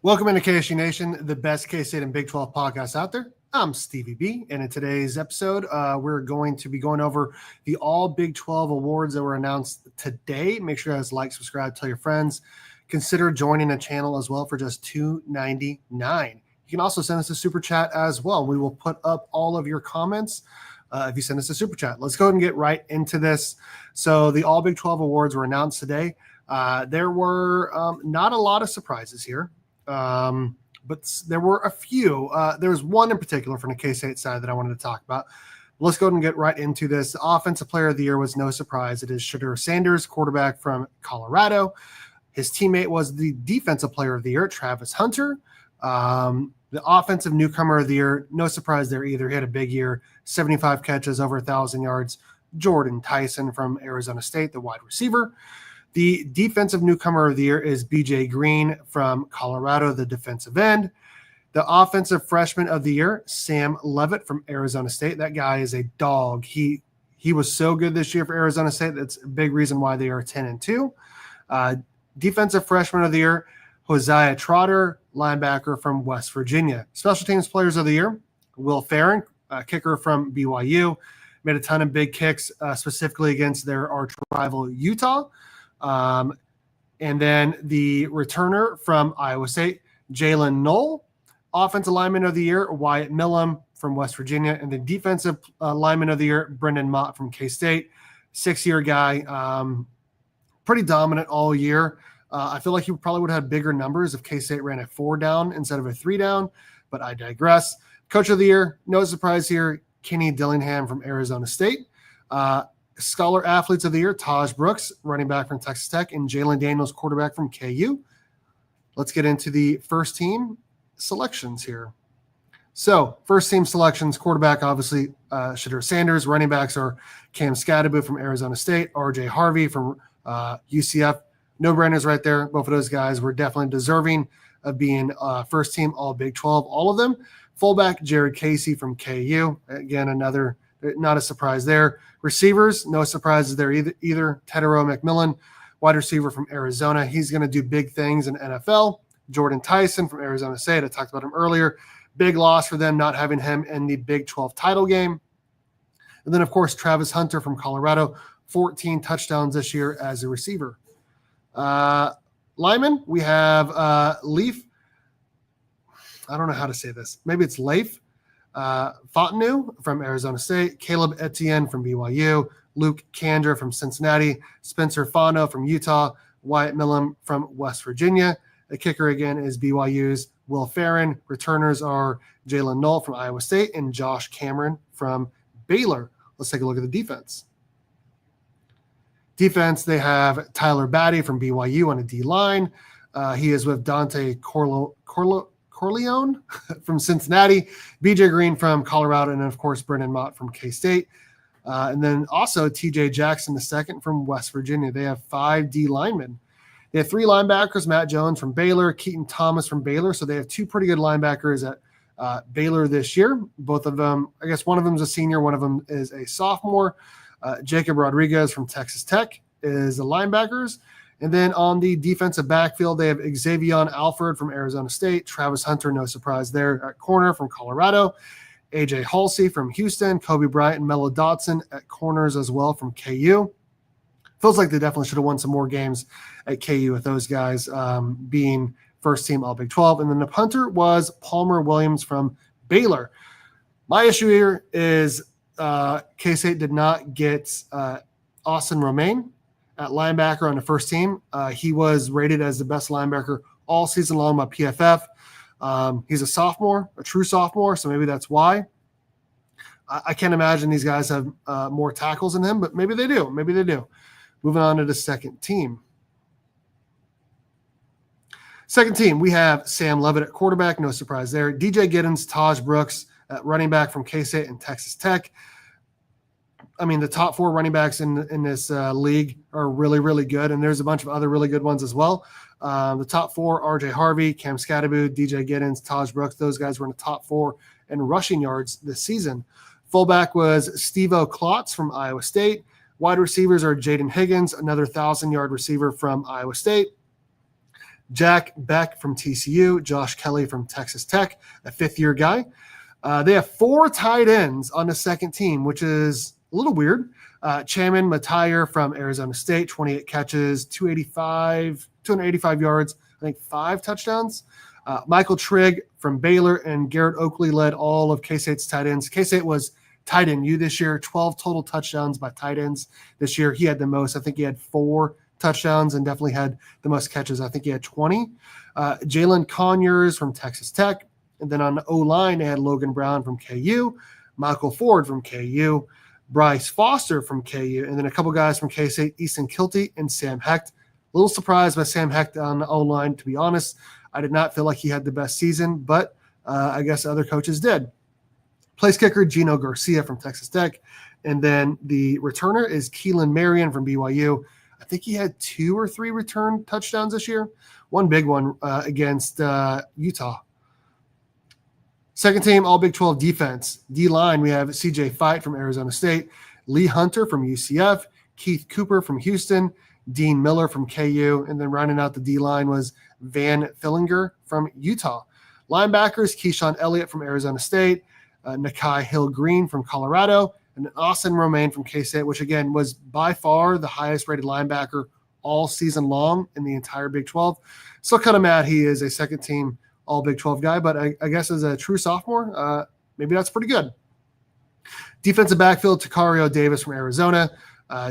Welcome into KSU Nation, the best K-State and Big 12 podcast out there. I'm Stevie B, and in today's episode, we're going to be going over the all Big 12 awards that were announced today. Make sure you guys like, subscribe, tell your friends. Consider joining the channel as well for just $2.99. You can also send us a super chat as well. We will put up all of your comments if you send us a super chat. Let's go ahead and get right into this. So the all Big 12 awards were announced today. There were not a lot of surprises here. But there were a few. There was one in particular from the K-State side that I wanted to talk about. Let's go ahead and get right into this. The Offensive Player of the Year was no surprise. It is Shedeur Sanders, quarterback from Colorado. His teammate was the Defensive Player of the Year, Travis Hunter. The Offensive Newcomer of the Year, no surprise there either. He had a big year, 75 catches, over 1,000 yards. Jordan Tyson from Arizona State, the wide receiver. The Defensive Newcomer of the Year is B.J. Green from Colorado, the defensive end. The Offensive Freshman of the Year, Sam Levitt from Arizona State. That guy is a dog. He was so good this year for Arizona State. That's a big reason why they are 10-2. Defensive Freshman of the Year, Hosea Trotter, linebacker from West Virginia. Special Teams Players of the Year, Will Farron, kicker from BYU. Made a ton of big kicks, specifically against their arch rival Utah. And then the returner from Iowa State, Jalen Knoll. Offensive Lineman of the Year, Wyatt Millam from West Virginia. And the Defensive Lineman of the Year, Brendan Mott from K-State. 6-year guy, pretty dominant all year. I feel like he probably would have had bigger numbers if K-State ran a 4 down instead of a 3 down, but I digress. Coach of the Year, no surprise here, Kenny Dillingham from Arizona State. Scholar Athletes of the Year, Taj Brooks, running back from Texas Tech, and Jalen Daniels, quarterback from KU. Let's get into the first team selections here. So, first team selections, quarterback, obviously, Shedeur Sanders. Running backs are Cam Scadaboo from Arizona State, R.J. Harvey from UCF. No-brainers right there. Both of those guys were definitely deserving of being first team all Big 12, all of them. Fullback, Jared Casey from KU. Again, another, not a surprise there. Receivers, no surprises there either. Tedero McMillan, wide receiver from Arizona. He's going to do big things in NFL. Jordan Tyson from Arizona State. I talked about him earlier. Big loss for them not having him in the Big 12 title game. And then, of course, Travis Hunter from Colorado, 14 touchdowns this year as a receiver. Lyman, we have Leaf. I don't know how to say this. Maybe it's Leif. Fontenot from Arizona State, Caleb Etienne from BYU, Luke Kandra from Cincinnati, Spencer Fano from Utah, Wyatt Millam from West Virginia. The kicker again is BYU's Will Farron. Returners are Jalen Knoll from Iowa State and Josh Cameron from Baylor. Let's take a look at the defense. Defense, they have Tyler Batty from BYU on a D-line. He is with Dante Corleone from Cincinnati, BJ Green from Colorado, and of course, Brendan Mott from K-State. And then also TJ Jackson II from West Virginia. They have 5 D linemen. They have 3 linebackers, Matt Jones from Baylor, Keaton Thomas from Baylor. So they have 2 pretty good linebackers at Baylor this year. Both of them, I guess one of them is a senior, one of them is a sophomore. Jacob Rodriguez from Texas Tech is the linebackers. And then on the defensive backfield, they have Xavier Alford from Arizona State, Travis Hunter, no surprise there at corner from Colorado, AJ Halsey from Houston, Kobe Bryant and Mello Dotson at corners as well from KU. Feels like they definitely should have won some more games at KU with those guys being first team all Big 12. And then the punter was Palmer Williams from Baylor. My issue here is K-State did not get Austin Romaine at linebacker on the first team. He was rated as the best linebacker all season long by PFF. He's a sophomore, a true sophomore, so maybe that's why. I can't imagine these guys have more tackles than him, but maybe they do. Maybe they do. Moving on to the second team. Second team, we have Sam Levitt at quarterback. No surprise there. DJ Giddens, Taj Brooks at running back from K-State and Texas Tech. I mean, the top 4 running backs in this league are really, really good, and there's a bunch of other really good ones as well. The top 4, R.J. Harvey, Cam Scadaboo, DJ Giddens, Taj Brooks. Those guys were in the top 4 in rushing yards this season. Fullback was Steve-O Klotz from Iowa State. Wide receivers are Jaden Higgins, another 1,000-yard receiver from Iowa State. Jack Beck from TCU, Josh Kelly from Texas Tech, a fifth-year guy. They have 4 tight ends on the second team, which is a little weird. Chaman Matire from Arizona State, 28 catches, 285 yards, I think 5 touchdowns. Michael Trigg from Baylor and Garrett Oakley led all of K-State's tight ends. K-State was tight end U this year, 12 total touchdowns by tight ends this year. He had the most. I think he had 4 touchdowns and definitely had the most catches. I think he had 20. Jalen Conyers from Texas Tech. And then on the O-line, they had Logan Brown from KU, Michael Ford from KU, Bryce Foster from KU, and then a couple guys from K-State, Easton Kilty and Sam Hecht. A little surprised by Sam Hecht on the O-line, to be honest. I did not feel like he had the best season, but I guess other coaches did. Place kicker, Gino Garcia from Texas Tech. And then the returner is Keelan Marion from BYU. I think he had 2 or 3 return touchdowns this year. One big one against Utah. Second team, all Big 12 defense. D-line, we have CJ Fight from Arizona State, Lee Hunter from UCF, Keith Cooper from Houston, Dean Miller from KU, and then rounding out the D-line was Van Fillinger from Utah. Linebackers, Keyshawn Elliott from Arizona State, Nakai Hill-Green from Colorado, and Austin Romaine from K-State, which, again, was by far the highest-rated linebacker all season long in the entire Big 12. Still kind of mad he is a second-team all Big 12 guy, but I guess as a true sophomore, maybe that's pretty good. Defensive backfield, Takario Davis from Arizona,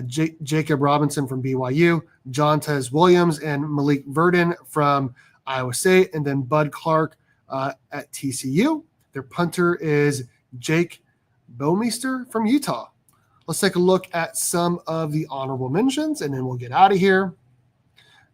Jacob Robinson from BYU, Jontez Williams and Malik Verdon from Iowa State, and then Bud Clark at TCU. Their punter is Jake Bowmeister from Utah. Let's take a look at some of the honorable mentions, and then we'll get out of here.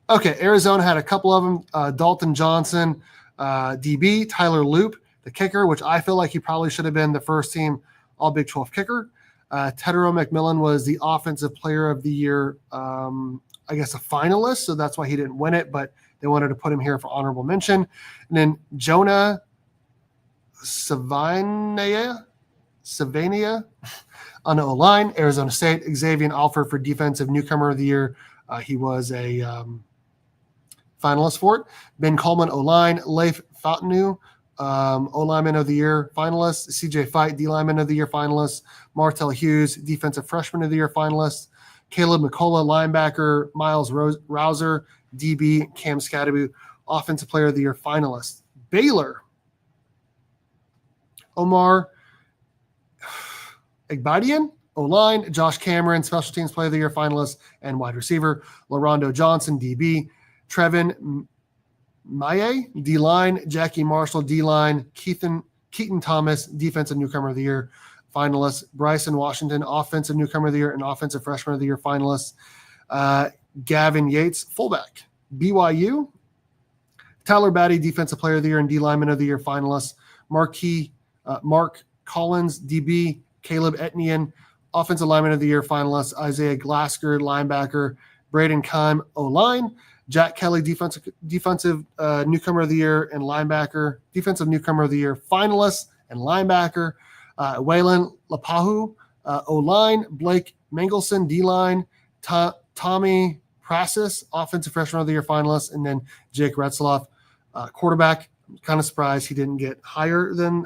Okay, Arizona had a couple of them. Dalton Johnson, DB, Tyler Loop, the kicker, which I feel like he probably should have been the first team all Big 12 kicker. Tedero McMillan was the offensive player of the year, I guess a finalist, so that's why he didn't win it, but they wanted to put him here for honorable mention. And then Jonah Savania on the O-line, Arizona State, Xavier Alford for defensive newcomer of the year. He was a finalist for it. Ben Coleman, O-line, Leif Fountainu, O-lineman of the year finalist, CJ Fight, D-lineman of the year finalist, Martell Hughes, defensive freshman of the year finalist, Caleb McCullough, linebacker, Miles Rouser, DB, Cam Scadabu, offensive player of the year finalist. Baylor, Omar Egbadian, O-line, Josh Cameron, special teams player of the year finalist and wide receiver, LaRondo Johnson, DB, Trevin Maye, D-line, Jackie Marshall, D-line, Keaton Thomas, defensive newcomer of the year finalist, Bryson Washington, offensive newcomer of the year and offensive freshman of the year finalist, Gavin Yates, fullback. BYU, Tyler Batty, defensive player of the year and D-lineman of the year finalist, Mark Collins, DB, Caleb Etnian, offensive lineman of the year finalist, Isaiah Glasker, linebacker, Braden Kime, O-line, Jack Kelly, defensive newcomer of the year and linebacker, defensive newcomer of the year finalist and linebacker, Waylon Lapahu, O-line, Blake Mengelson, D-line, Tommy Prasis, offensive freshman of the year finalist, and then Jake Retzloff, quarterback. I'm kind of surprised he didn't get higher than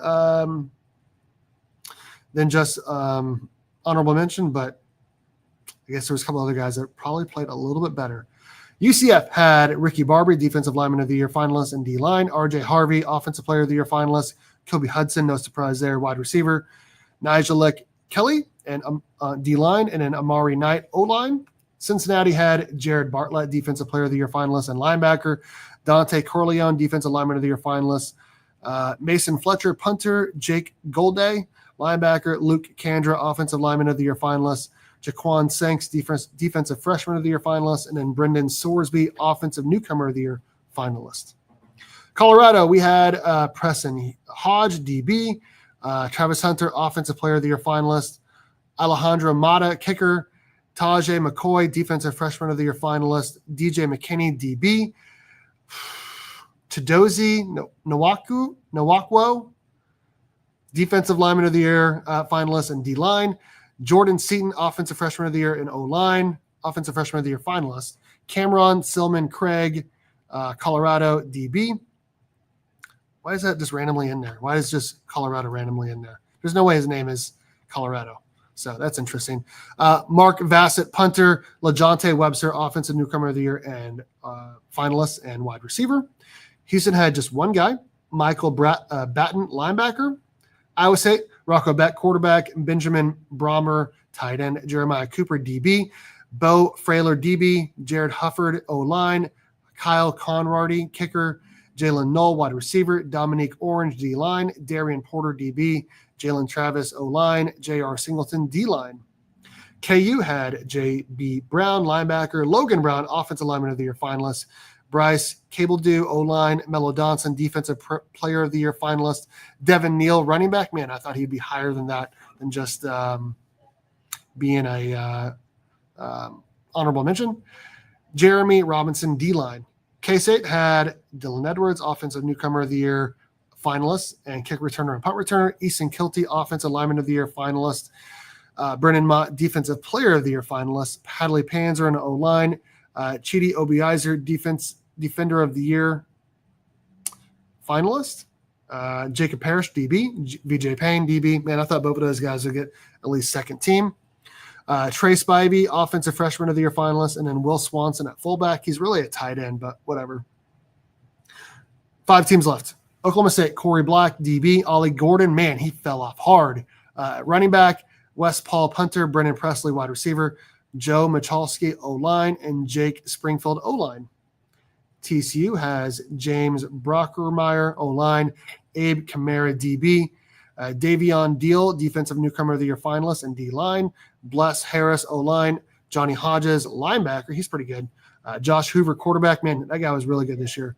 just honorable mention, but I guess there was a couple other guys that probably played a little bit better. UCF had Ricky Barbary, defensive lineman of the year finalist and D-line, RJ Harvey, offensive player of the year finalist, Kobe Hudson, no surprise there, wide receiver, Nigel Kelly, and D-line, and then Amari Knight, O-line. Cincinnati had Jared Bartlett, defensive player of the year finalist and linebacker, Dante Corleone, defensive lineman of the year finalist, Mason Fletcher, punter, Jake Golday, linebacker, Luke Kandra, offensive lineman of the year finalist, Jaquan Sanks, defensive freshman of the year finalist, and then Brendan Sorsby, offensive newcomer of the year finalist. Colorado, we had Preston Hodge, DB, Travis Hunter, offensive player of the year finalist, Alejandro Mata, kicker, Tajay McCoy, defensive freshman of the year finalist, DJ McKinney, DB, Chidozie Nwakwo, defensive lineman of the year finalist and D-line, Jordan Seaton, offensive freshman of the year and O-line, offensive freshman of the year finalist, Cameron Silman Craig, Colorado DB. Why is that just randomly in there? Why is just Colorado randomly in there? There's no way his name is Colorado. So that's interesting. Mark Vassett, punter. LaJonte Webster, offensive newcomer of the year and finalist and wide receiver. Houston had just one guy, Michael Batten, linebacker. Iowa State, Rocco Beck, quarterback. Benjamin Brommer, tight end. Jeremiah Cooper, DB. Bo Frailer, DB. Jared Hufford, O-line. Kyle Conrady, kicker. Jalen Knoll, wide receiver. Dominique Orange, D-line. Darian Porter, DB. Jalen Travis, O-line. J.R. Singleton, D-line. KU had J.B. Brown, linebacker. Logan Brown, offensive lineman of the year finalist. Bryce Cabledew, O-line. Melo Donson, defensive player of the year finalist. Devin Neal, running back. Man, I thought he'd be higher than that, than just being a honorable mention. Jeremy Robinson, D-line. K-State had Dylan Edwards, offensive newcomer of the year finalist, and kick returner and punt returner. Easton Kilty, offensive lineman of the year finalist. Brennan Mott, defensive player of the year finalist. Hadley Panzer, an O-line. Chidi Obiizer, defender of the year finalist. Jacob Parrish, DB. VJ Payne, DB. Man, I thought both of those guys would get at least second team. Trey Spivey, offensive freshman of the year finalist, and then Will Swanson at fullback. He's really a tight end, but whatever. 5 teams left. Oklahoma State, Corey Black, DB. Ollie Gordon, man, he fell off hard. Running back, Wes Paul, punter. Brennan Presley, wide receiver. Joe Michalski, O-line, and Jake Springfield, O-line. TCU has James Brockermeyer, O-line. Abe Kamara, DB. Davion Deal, defensive newcomer of the year finalist and D-line. Bless Harris, O-line. Johnny Hodges, linebacker. He's pretty good. Josh Hoover, quarterback. Man, that guy was really good this year.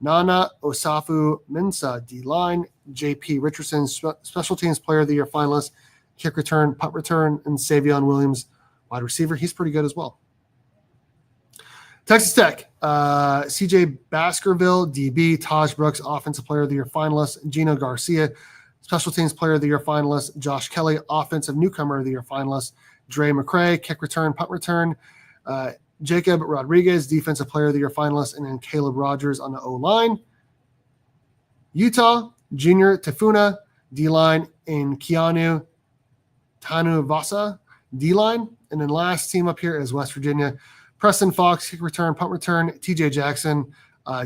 Nana Osafu Mensah, D-line. JP Richardson, special teams player of the year finalist. Kick return, punt return, and Savion Williams, wide receiver. He's pretty good as well. Texas Tech, CJ Baskerville, DB. Taj Brooks, offensive player of the year finalist. Gino Garcia, special teams player of the year finalist. Josh Kelly, offensive newcomer of the year finalist. Dre McCray, kick return, punt return. Jacob Rodriguez, defensive player of the year finalist. And then Caleb Rogers on the O-line. Utah, Junior Tafuna, D-line. And Keanu Tanuvasa, D-line. And then last team up here is West Virginia. Preston Fox, kick return, punt return. TJ Jackson,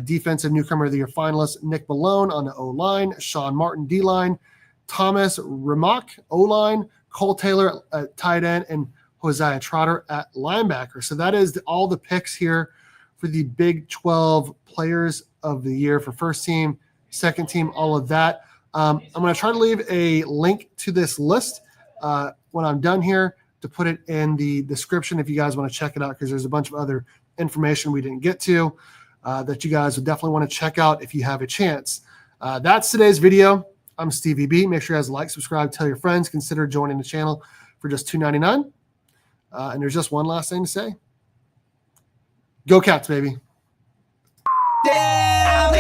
defensive newcomer of the year finalist. Nick Malone on the O-line. Sean Martin, D-line. Thomas Remock, O-line. Cole Taylor at tight end. And Hosea Trotter at linebacker. So that is all the picks here for the Big 12 players of the year for first team, second team, all of that. I'm going to try to leave a link to this list when I'm done here to put it in the description if you guys want to check it out, because there's a bunch of other information we didn't get to that you guys would definitely want to check out if you have a chance. That's today's video. I'm Stevie B. Make sure you guys like, subscribe, tell your friends, consider joining the channel for just $2.99. And there's just one last thing to say. Go Cats, baby. Damn,